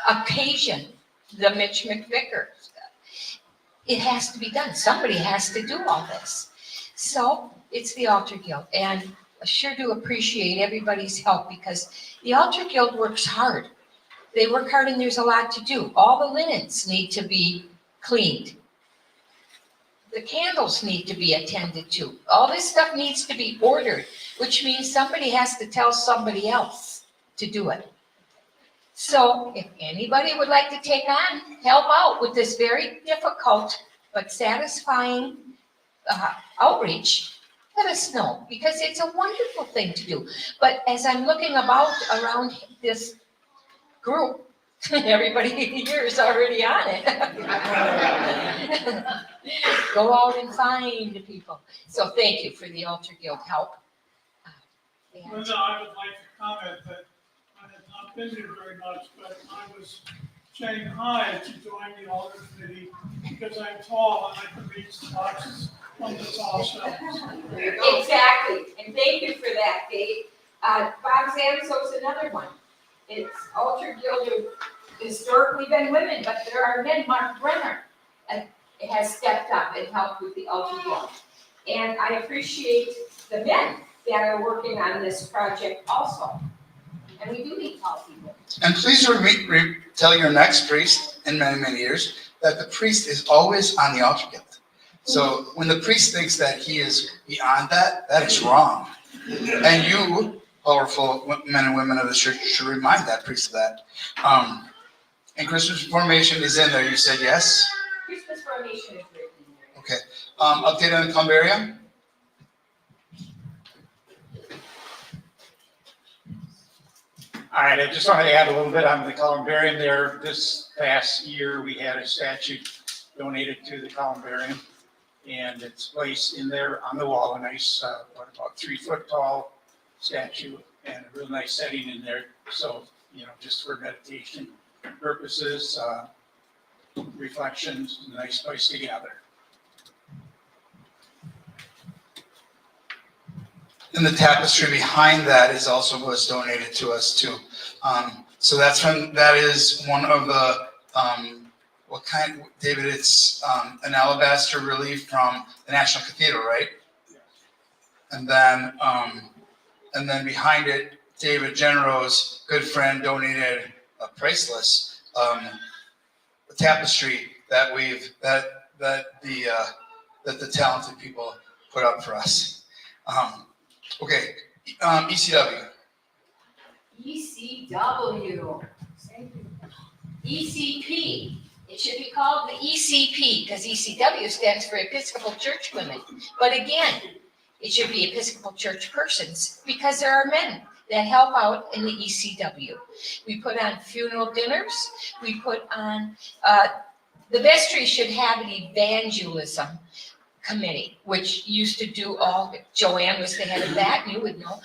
occasion the Mitch McVicker. It has to be done. Somebody has to do all this. So it's the Altar Guild. And I sure do appreciate everybody's help because the Altar Guild works hard. They work hard and there's a lot to do. All the linens need to be cleaned. The candles need to be attended to. All this stuff needs to be ordered, which means somebody has to tell somebody else to do it. So if anybody would like to take on, help out with this very difficult but satisfying outreach, let us know, because it's a wonderful thing to do. But as I'm looking around this group, everybody here is already on it. Go out and find people. So thank you for the Altar Guild help. Linda, I would like to comment that I have not been here very much, but I was shanghaied to join the altar committee because I'm tall and I can reach the boxes from the tall shelves. Exactly, and thank you for that, Kate. Bob Zamso's another one. It's Altar Guild have historically been women, but there are men. Mark Brenner has stepped up and helped with the Altar Guild. And I appreciate the men that are working on this project also. And we do need tall people. And please tell your next priest in many, many years that the priest is always on the altar guild. So when the priest thinks that he is beyond that, that is wrong. And you, powerful men and women of the church, should remind that priest of that. And Christmas formation is in there. You said yes? Christmas formation is written in there. Okay. Update on the columbarium? All right, I just wanted to add a little bit on the columbarium there. This past year, we had a statue donated to the columbarium, and it's placed in there on the wall, a nice, about 3 foot tall statue, and a real nice setting in there. So, just for meditation purposes, reflections, a nice place to gather. And the tapestry behind that was donated to us too. So that is one of the, what kind, David, it's an alabaster relief from the National Cathedral, right? And then behind it, David Genero's good friend donated a priceless tapestry that the talented people put up for us. Okay, ECW. ECW. ECP. It should be called the ECP because ECW stands for Episcopal Church Women. But again, it should be Episcopal Church persons because there are men that help out in the ECW. We put on funeral dinners. We put on, the vestry should have an evangelism committee, which used to do Joanne was the head of that, you would know,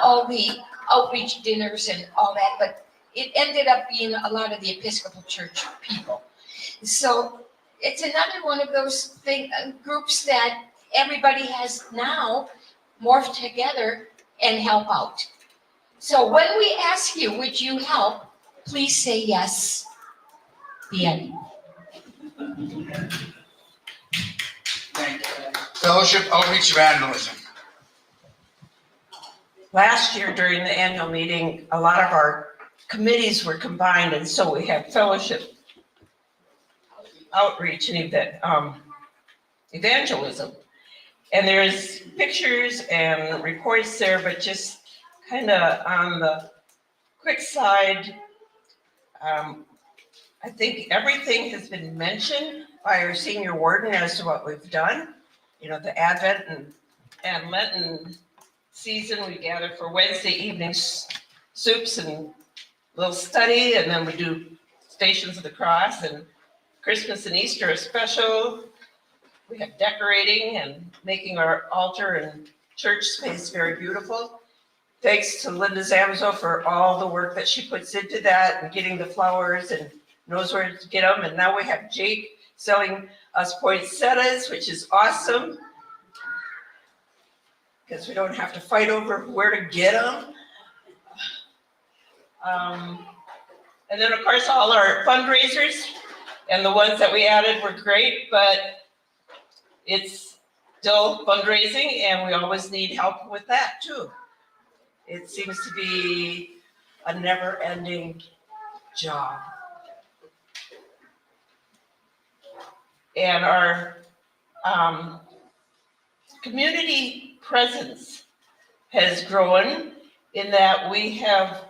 all the outreach dinners and all that, but it ended up being a lot of the Episcopal Church people. So it's another one of those groups that everybody has now morphed together and help out. So when we ask you, would you help, please say yes. The end. Thank you. Fellowship Outreach Evangelism. Last year during the annual meeting, a lot of our committees were combined, and so we have fellowship outreach and evangelism. And there's pictures and reports there, but just kind of on the quick side, I think everything has been mentioned by our senior warden as to what we've done. The Advent and Lenten season, we gather for Wednesday evening soups and little study, and then we do Stations of the Cross, and Christmas and Easter are special. We have decorating and making our altar and church space very beautiful. Thanks to Linda Zamzo for all the work that she puts into that and getting the flowers and knows where to get them. And now we have Jake selling us poinsettias, which is awesome because we don't have to fight over where to get them. And then, of course, all our fundraisers and the ones that we added were great, but it's still fundraising and we always need help with that too. It seems to be a never-ending job. And our community presence has grown in that we have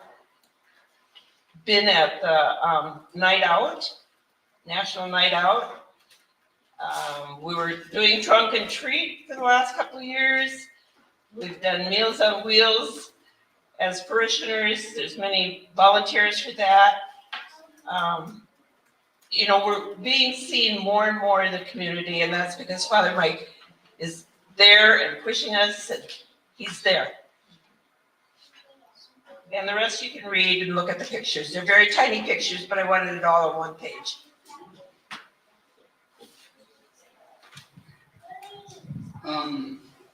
been at the night out, National Night Out. We were doing trunk and treat for the last couple of years. We've done Meals on Wheels as parishioners. There's many volunteers for that. You know, we're being seen more and more in the community, and that's because Father Mike is there and pushing us, and he's there. And the rest you can read and look at the pictures. They're very tiny pictures, but I wanted it all on one page.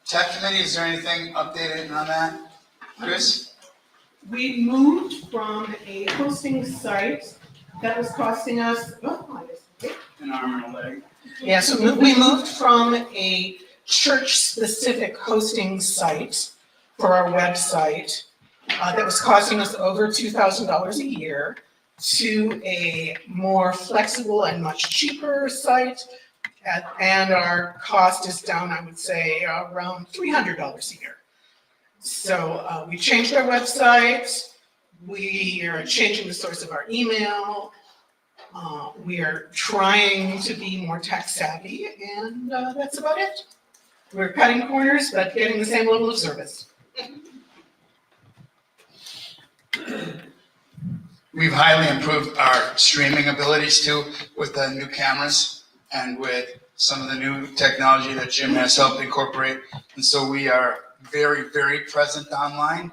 Tech committee, is there anything updated on that? Chris? We moved from a hosting site that was costing us, An arm and a leg. yeah, so we moved from a church-specific hosting site for our website that was costing us over $2,000 a year to a more flexible and much cheaper site. And our cost is down, I would say, around $300 a year. So we changed our website. We are changing the source of our email. We are trying to be more tech savvy, and that's about it. We're cutting corners, but getting the same level of service. We've highly improved our streaming abilities too with the new cameras and with some of the new technology that Jim has helped incorporate. And so we are very, very present online,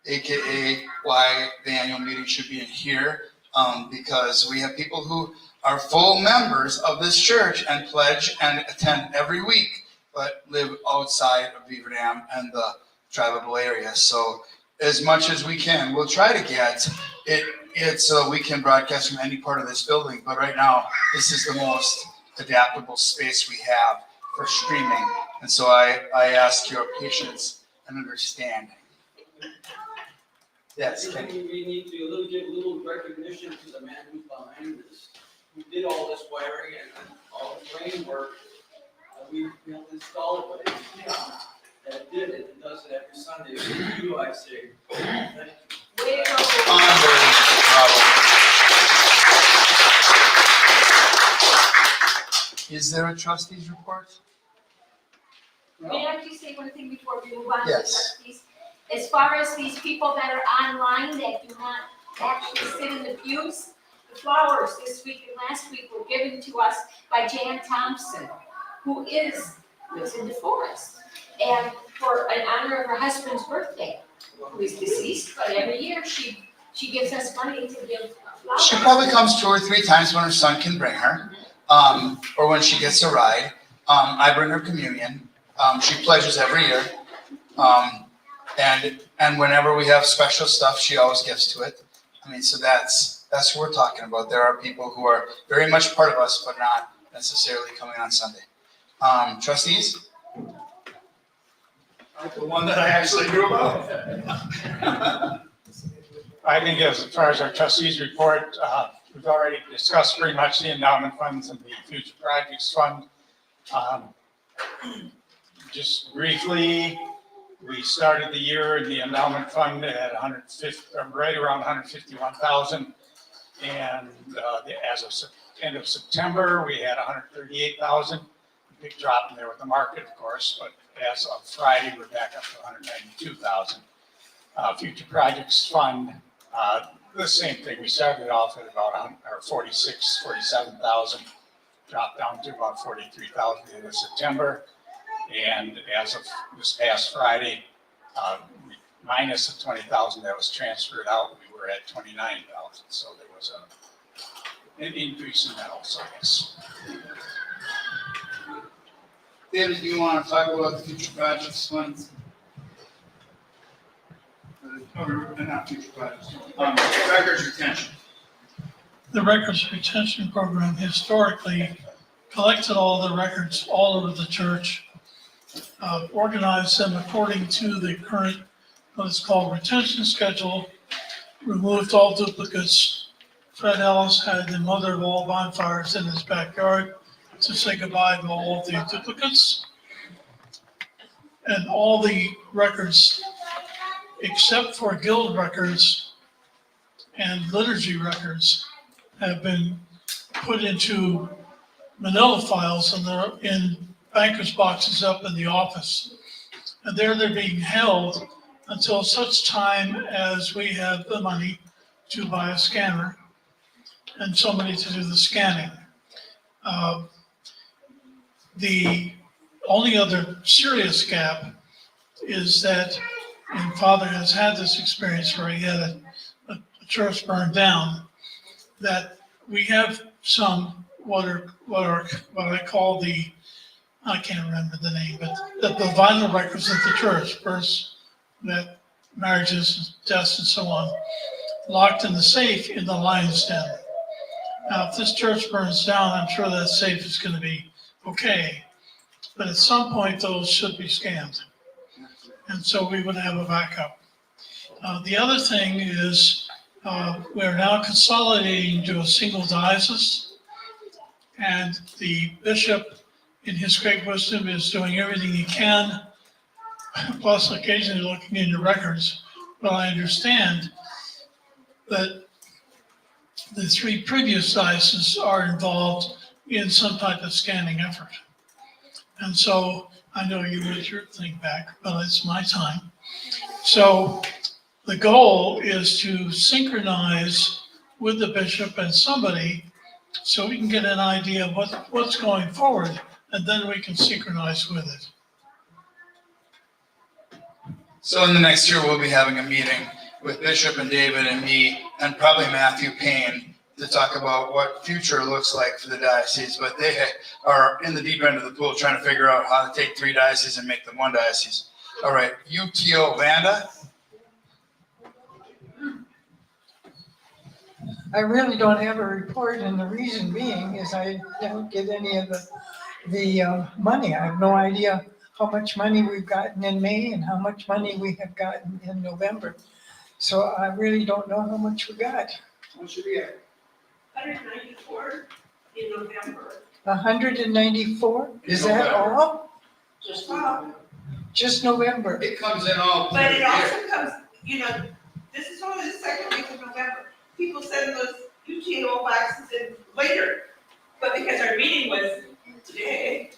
AKA why the annual meeting should be in here, because we have people who are full members of this church and pledge and attend every week, but live outside of Beaver Dam and the drivable area. So as much as we can, we'll try to get it so we can broadcast from any part of this building. But right now, this is the most adaptable space we have for streaming. And so I ask your patience and understanding. Yes, I Kenny. think we need to give a little recognition to the man who's behind this, who did all this wiring and all the framework. We helped install it, but it's him that did it and does it every Sunday. For you, I say, thank you. Way to go. Is there a trustees report? May I just say one thing before we move on to the Yes. trustees? As far as these people that are online that do not actually sit in the pews, the flowers this week and last week were given to us by Jan Thompson, who lives in DeForest. And in honor of her husband's birthday, who is deceased, but every year she gives us money to give flowers. She probably comes 2 or 3 times when her son can bring her, or when she gets a ride. I bring her communion. She pledges every year. And whenever we have special stuff, she always gives to it. I mean, so that's what we're talking about. There are people who are very much part of us, but not necessarily coming on Sunday. Trustees? The one that I actually grew up. I think as far as our trustees report, we've already discussed pretty much the endowment funds and the future projects fund. Just briefly, we started the year in the endowment fund at right around 151,000. And as of end of September, we had 138,000. Big drop in there with the market, of course, but as of Friday, we're back up to 192,000. Future projects fund, the same thing. We started off at about 47,000, dropped down to about 43,000 in the September. And as of this past Friday, minus the 20,000 that was transferred out, we were at 29,000. So there was an increase in that also, yes. David, do you want to talk about the future projects funds? not future projects, records retention. The records retention program historically collected all the records all over the church, organized them according to the current, what is called retention schedule, removed all duplicates. Fred Ellis had the mother of all bonfires in his backyard to say goodbye to all of the duplicates. And all the records, except for guild records and liturgy records, have been put into manila files and they're in banker's boxes up in the office. And there they're being held until such time as we have the money to buy a scanner and somebody to do the scanning. The only other serious gap is that, and Father has had this experience where he had a church burned down, that we have some what I call the, I can't remember the name, but the vital records of the church, births, that marriages, deaths, and so on, locked in the safe in the lion's den. Now, if this church burns down, I'm sure that safe is going to be okay, but at some point those should be scanned, and so we would have a backup. The other thing is we're now consolidating to a single diocese, and the bishop, in his great wisdom, is doing everything he can, plus occasionally looking into records. But I understand that the three previous dioceses are involved in some type of scanning effort. And so I know you want your thing back, but it's my time. So the goal is to synchronize with the bishop and somebody so we can get an idea of what's going forward, and then we can synchronize with it. So in the next year, we'll be having a meeting with Bishop and David and me, and probably Matthew Payne, to talk about what future looks like for the diocese. But they are in the deep end of the pool trying to figure out how to take three dioceses and make them one diocese. All right, UTO Vanda. I really don't have a report, and the reason being is I don't get any of the money. I have no idea how much money we've gotten in May and how much money we have gotten in November. So I really don't know how much we got. What should be at? 194 in November. 194? Is that all? Just Just November? It comes in all. But it also comes, this is only the second week of November. People send those UTO boxes in later. But because our meeting was today,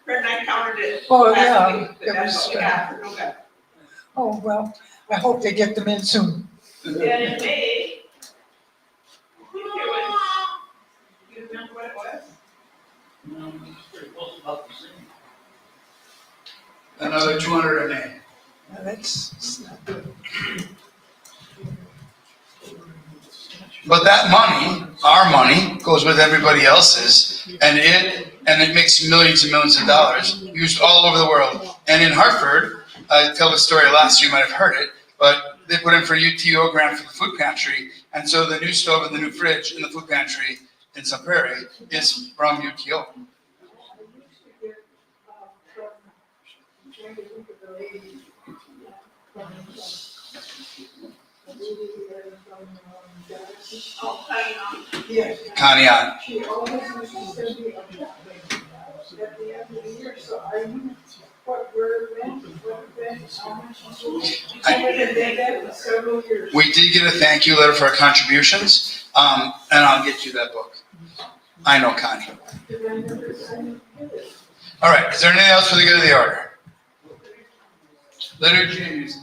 Fred and I counted it Oh, last yeah, week, but it that's was, what we got for November. Oh, well, I hope they get them in soon. And in May, I think there was, you remember what it was? Another 200 in May. Now, that's not good. But that money, our money, goes with everybody else's, and it makes millions and millions of dollars used all over the world. And in Hartford, I tell the story last year, you might have heard it, but they put in for a UTO grant for the food pantry, and so the new stove and the new fridge in the food pantry in Sun Prairie is from UTO. Oh, Yes. Conneaut. She always used to send me a check at the end of the year, so I knew where it went, what it went, how much it was. I haven't done that in several years. We did get a thank you letter for our contributions, and I'll get you that book. I know Connie. Did I never send it? All right, is there anything else for the good of the order? Liturgy and music.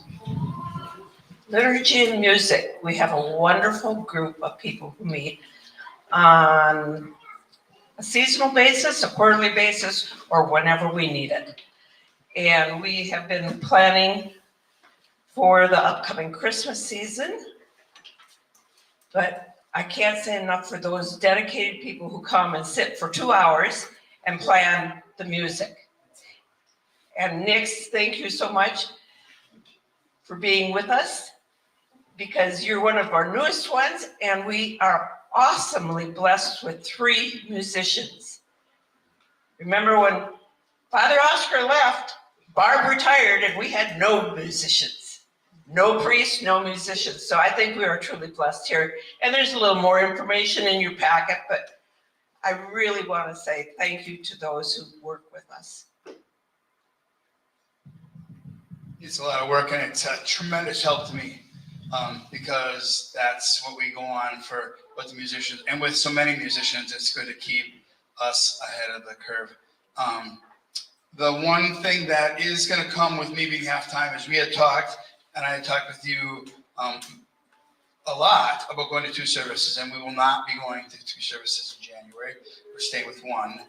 Liturgy and music. We have a wonderful group of people who meet on a seasonal basis, a quarterly basis, or whenever we need it. And we have been planning for the upcoming Christmas season. But I can't say enough for those dedicated people who come and sit for 2 hours and plan the music. And Nix, thank you so much for being with us because you're one of our newest ones, and we are awesomely blessed with 3 musicians. Remember when Father Oscar left, Barb retired, and we had no musicians. No priests, no musicians. So I think we are truly blessed here. And there's a little more information in your packet, but I really want to say thank you to those who work with us. It's a lot of work, and it's a tremendous help to me, because that's what we go on for with the musicians. And with so many musicians, it's good to keep us ahead of the curve. The one thing that is going to come with me being halftime is we had talked, and I had talked with you a lot about going to 2 services, and we will not be going to 2 services in January. We're staying with 1.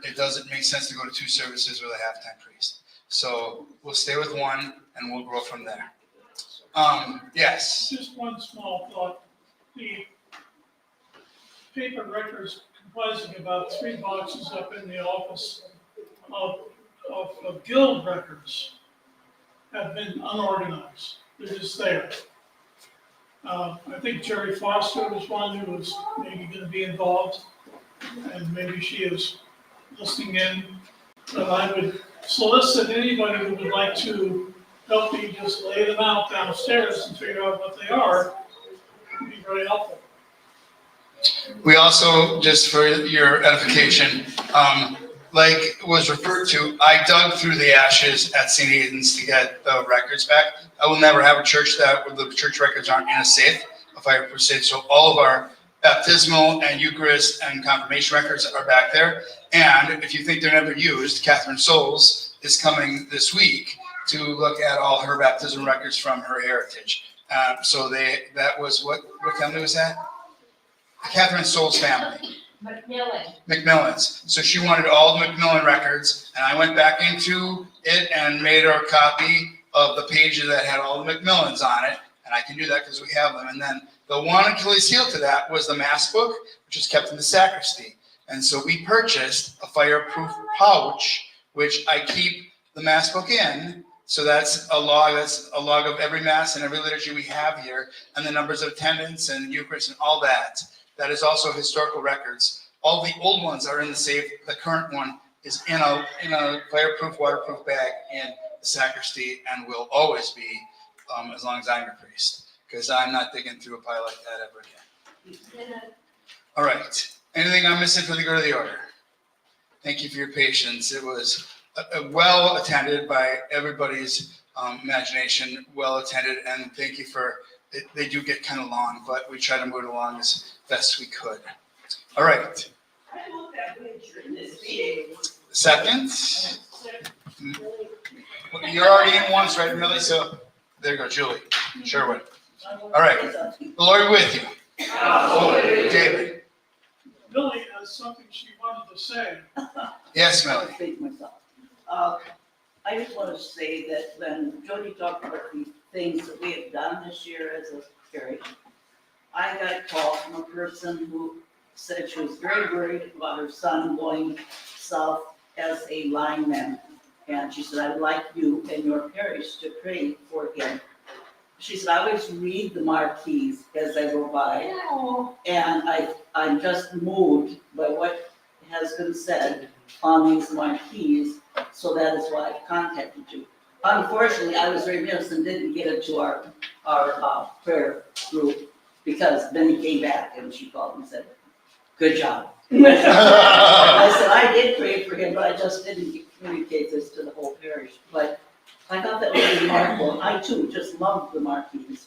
It doesn't make sense to go to 2 services with a halftime priest. So we'll stay with 1, and we'll grow from there. Yes. Just one small thought. The paper records comprising about 3 boxes up in the office of guild records have been unorganized. They're just there. I think Jerry Foster was one who was maybe going to be involved, and maybe she is listening in. But I would solicit anybody who would like to help me just lay them out downstairs and figure out what they are. It would be very helpful. We also, just for your edification, like was referred to, I dug through the ashes at St. Aidan's to get the records back. I will never have a church where the church records aren't in a safe, a fireproof safe. So all of our baptismal and Eucharist and confirmation records are back there. And if you think they're never used, Catherine Souls is coming this week to look at all her baptism records from her heritage. So that was what family was that? Catherine Souls' family. McMillan's. So she wanted all the McMillan records, and I went back into it and made her a copy of the pages that had all the McMillans on it, and I can do that because we have them. And then the one Achilles heel to that was the Mass book, which is kept in the sacristy. And so we purchased a fireproof pouch, which I keep the Mass book in. So that's a log of every Mass and every liturgy we have here, and the numbers of attendance and Eucharist and all that. That is also historical records. All the old ones are in the safe. The current one is in a fireproof, waterproof bag in the sacristy, and will always be as long as I'm a priest, because I'm not digging through a pile like that ever again. All right. Anything I'm missing for the good of the order? Thank you for your patience. It was well attended by everybody's imagination, well attended, and thank you for. They do get kind of long, but we try to move it along as best we could. All right. I looked at way during this meeting. Second. You're already in once, right, Millie? So there you go, Julie. Sherwood. All right. The Lord be with you. David. Millie has something she wanted to say. Yes, I'll Millie. speak myself. I just want to say that when Jody talked about the things that we have done this year as a parish, I got a call from a person who said she was very worried about her son going south as a lineman. And she said, I would like you and your parish to pray for him. She said, I always read the marquees as I go by. And I'm just moved by what has been said on these marquees. So that is why I contacted you. Unfortunately, I was remiss and didn't get it to our prayer group, because then he came back and she called and said, good job. I said, I did pray for him, but I just didn't communicate this to the whole parish. But I thought that was remarkable. I too just loved the marquees.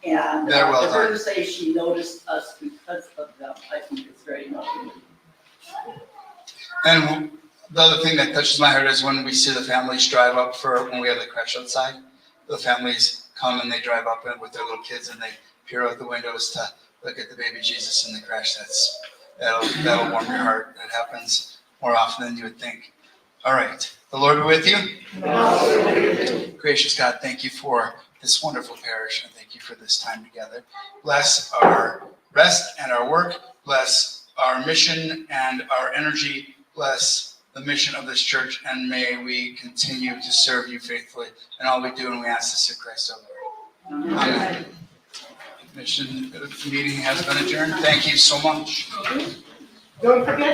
And They're well for her done. to say she noticed us because of them, I think it's very noble. And the other thing that touches my heart is when we see the families drive up when we have the crash outside. The families come and they drive up with their little kids and they peer out the windows to look at the baby Jesus in the crash. That'll warm your heart. It happens more often than you would think. All right. The Lord be with you. Gracious God, thank you for this wonderful parish, and thank you for this time together. Bless our rest and our work. Bless our mission and our energy. Bless the mission of this church, and may we continue to serve you faithfully in all we do, and we ask this in Christ our Lord. Amen. Mission meeting has been adjourned. Thank you so much. Don't forget